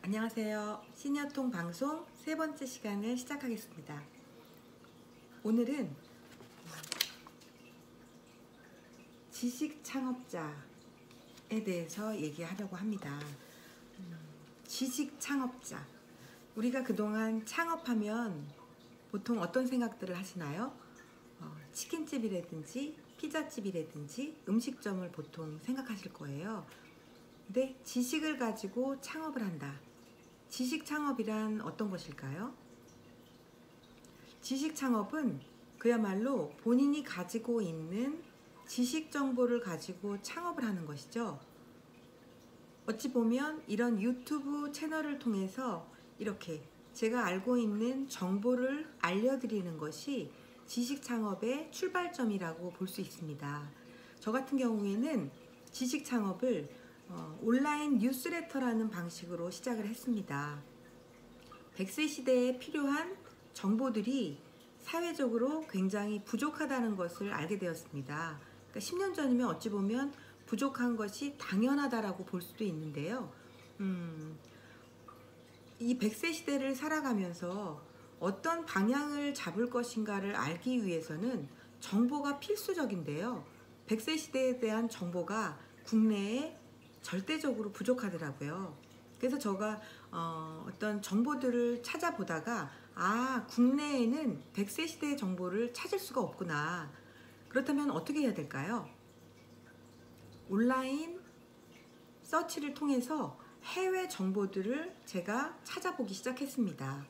안녕하세요. 시니어통 방송 세 번째 시간을 시작하겠습니다. 오늘은 지식 창업자에 대해서 얘기하려고 합니다. 지식 창업자. 우리가 그동안 창업하면 보통 어떤 생각들을 하시나요? 치킨집이라든지 피자집이라든지 음식점을 보통 생각하실 거예요. 근데 지식을 가지고 창업을 한다. 지식 창업이란 어떤 것일까요? 지식 창업은 그야말로 본인이 가지고 있는 지식 정보를 가지고 창업을 하는 것이죠. 어찌 보면 이런 유튜브 채널을 통해서 이렇게 제가 알고 있는 정보를 알려드리는 것이 지식 창업의 출발점이라고 볼 수 있습니다. 저 같은 경우에는 지식 창업을 온라인 뉴스레터라는 방식으로 시작을 했습니다. 100세 시대에 필요한 정보들이 사회적으로 굉장히 부족하다는 것을 알게 되었습니다. 그러니까 10년 전이면 어찌 보면 부족한 것이 당연하다라고 볼 수도 있는데요. 이 100세 시대를 살아가면서 어떤 방향을 잡을 것인가를 알기 위해서는 정보가 필수적인데요. 100세 시대에 대한 정보가 국내에 절대적으로 부족하더라고요. 그래서 제가 어떤 정보들을 찾아보다가 국내에는 100세 시대의 정보를 찾을 수가 없구나. 그렇다면 어떻게 해야 될까요? 온라인 서치를 통해서 해외 정보들을 제가 찾아보기 시작했습니다.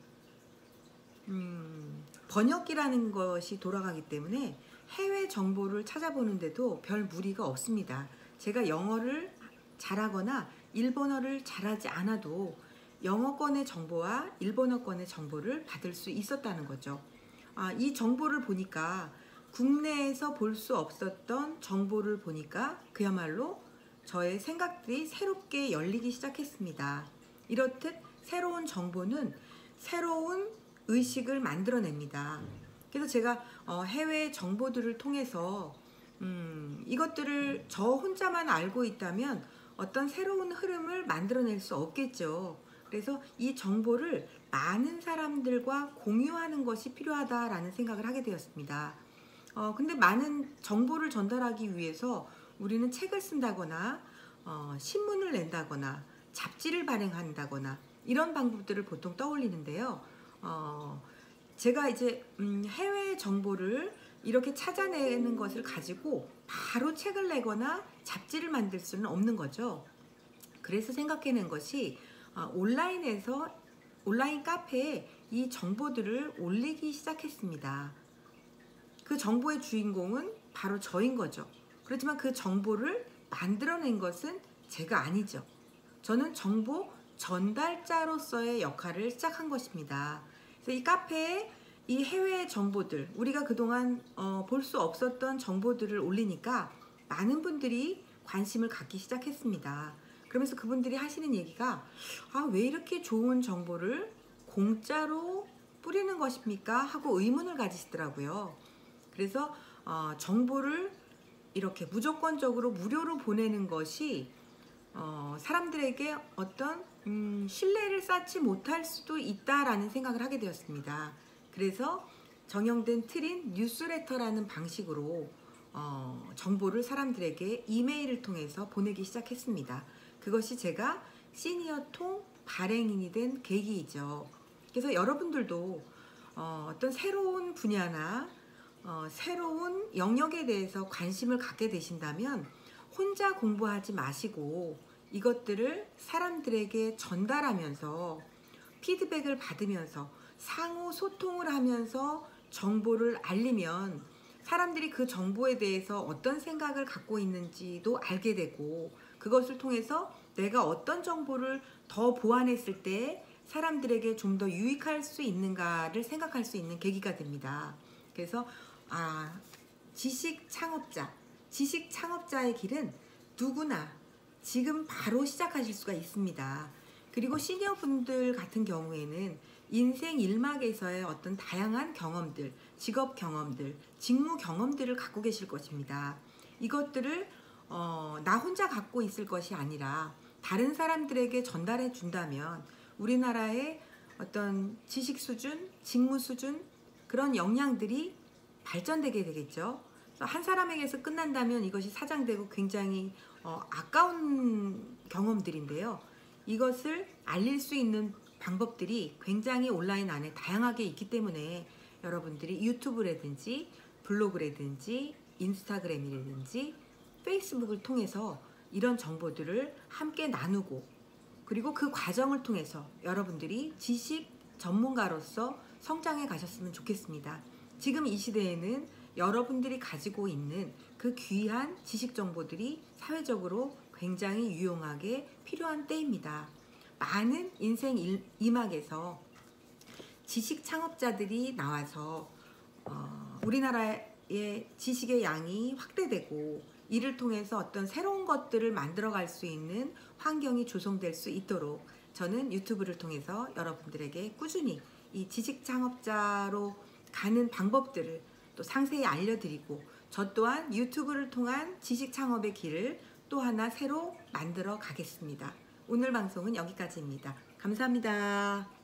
번역기라는 것이 돌아가기 때문에 해외 정보를 찾아보는데도 별 무리가 없습니다. 제가 영어를 잘하거나 일본어를 잘하지 않아도 영어권의 정보와 일본어권의 정보를 받을 수 있었다는 거죠. 이 정보를 보니까 국내에서 볼 수 없었던 정보를 보니까 그야말로 저의 생각들이 새롭게 열리기 시작했습니다. 이렇듯 새로운 정보는 새로운 의식을 만들어냅니다. 그래서 제가 해외 정보들을 통해서 이것들을 저 혼자만 알고 있다면 어떤 새로운 흐름을 만들어낼 수 없겠죠. 그래서 이 정보를 많은 사람들과 공유하는 것이 필요하다라는 생각을 하게 되었습니다. 근데 많은 정보를 전달하기 위해서 우리는 책을 쓴다거나 신문을 낸다거나 잡지를 발행한다거나 이런 방법들을 보통 떠올리는데요. 제가 이제 해외 정보를 이렇게 찾아내는 것을 가지고 바로 책을 내거나 잡지를 만들 수는 없는 거죠. 그래서 생각해낸 것이 온라인 카페에 이 정보들을 올리기 시작했습니다. 그 정보의 주인공은 바로 저인 거죠. 그렇지만 그 정보를 만들어낸 것은 제가 아니죠. 저는 정보 전달자로서의 역할을 시작한 것입니다. 그래서 이 카페에 이 해외 정보들, 우리가 그동안 볼 수 없었던 정보들을 올리니까 많은 분들이 관심을 갖기 시작했습니다. 그러면서 그분들이 하시는 얘기가 왜 이렇게 좋은 정보를 공짜로 뿌리는 것입니까? 하고 의문을 가지시더라고요. 그래서 정보를 이렇게 무조건적으로 무료로 보내는 것이 사람들에게 어떤 신뢰를 쌓지 못할 수도 있다라는 생각을 하게 되었습니다. 그래서 정형된 틀인 뉴스레터라는 방식으로 정보를 사람들에게 이메일을 통해서 보내기 시작했습니다. 그것이 제가 시니어통 발행인이 된 계기이죠. 그래서 여러분들도 어떤 새로운 분야나 새로운 영역에 대해서 관심을 갖게 되신다면 혼자 공부하지 마시고 이것들을 사람들에게 전달하면서 피드백을 받으면서 상호 소통을 하면서 정보를 알리면 사람들이 그 정보에 대해서 어떤 생각을 갖고 있는지도 알게 되고 그것을 통해서 내가 어떤 정보를 더 보완했을 때 사람들에게 좀 더 유익할 수 있는가를 생각할 수 있는 계기가 됩니다. 그래서 지식 창업자의 길은 누구나 지금 바로 시작하실 수가 있습니다. 그리고 시니어 분들 같은 경우에는 인생 일막에서의 어떤 다양한 경험들, 직업 경험들, 직무 경험들을 갖고 계실 것입니다. 이것들을 나 혼자 갖고 있을 것이 아니라 다른 사람들에게 전달해 준다면 우리나라의 어떤 지식 수준, 직무 수준 그런 역량들이 발전되게 되겠죠. 한 사람에게서 끝난다면 이것이 사장되고 굉장히 아까운 경험들인데요. 이것을 알릴 수 있는 방법들이 굉장히 온라인 안에 다양하게 있기 때문에 여러분들이 유튜브라든지 블로그라든지 인스타그램이라든지 페이스북을 통해서 이런 정보들을 함께 나누고, 그리고 그 과정을 통해서 여러분들이 지식 전문가로서 성장해 가셨으면 좋겠습니다. 지금 이 시대에는 여러분들이 가지고 있는 그 귀한 지식 정보들이 사회적으로 굉장히 유용하게 필요한 때입니다. 많은 인생 이막에서 지식 창업자들이 나와서 우리나라의 지식의 양이 확대되고, 이를 통해서 어떤 새로운 것들을 만들어갈 수 있는 환경이 조성될 수 있도록 저는 유튜브를 통해서 여러분들에게 꾸준히 이 지식 창업자로 가는 방법들을 또 상세히 알려드리고, 저 또한 유튜브를 통한 지식 창업의 길을 또 하나 새로 만들어 가겠습니다. 오늘 방송은 여기까지입니다. 감사합니다.